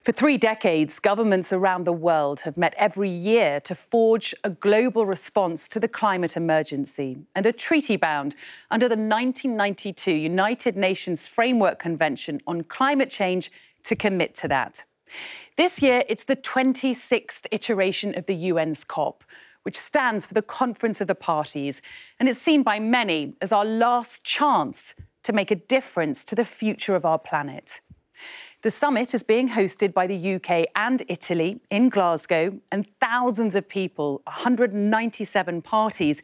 For 3 decades, governments around the world have met every year to forge a global response to the climate emergency and are treaty-bound under the 1992 United Nations Framework Convention on Climate Change to commit to that. This year, it's the 26th iteration of the UN's COP, which stands for the Conference of the Parties, and it's seen by many as our last chance to make a difference to the future of our planet. The summit is being hosted by the UK and Italy in Glasgow, and thousands of people, 197 parties,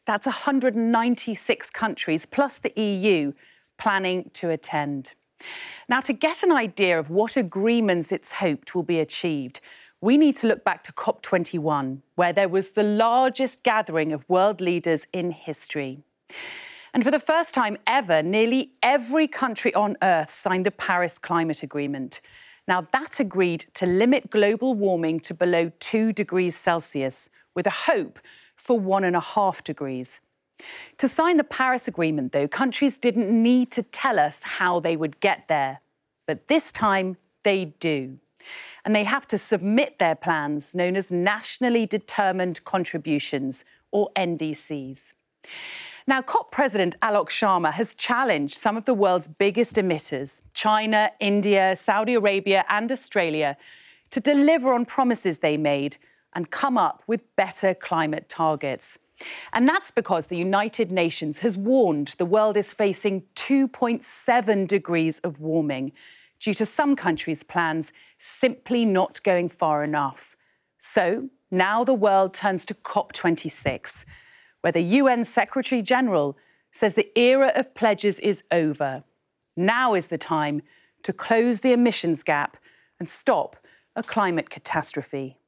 that's 196 countries, plus the EU, planning to attend. Now, to get an idea of what agreements it's hoped will be achieved, we need to look back to COP21, where there was the largest gathering of world leaders in history. And for the first time ever, nearly every country on Earth signed the Paris Climate Agreement. Now, that agreed to limit global warming to below 2 degrees Celsius, with a hope for 1.5 degrees. To sign the Paris Agreement, though, countries didn't need to tell us how they would get there. But this time, they do. And they have to submit their plans, known as Nationally Determined Contributions, or NDCs. Now, COP President Alok Sharma has challenged some of the world's biggest emitters, China, India, Saudi Arabia and Australia, to deliver on promises they made and come up with better climate targets. And that's because the United Nations has warned the world is facing 2.7 degrees of warming due to some countries' plans simply not going far enough. So now the world turns to COP26, where the UN Secretary-General says the era of pledges is over. Now is the time to close the emissions gap and stop a climate catastrophe.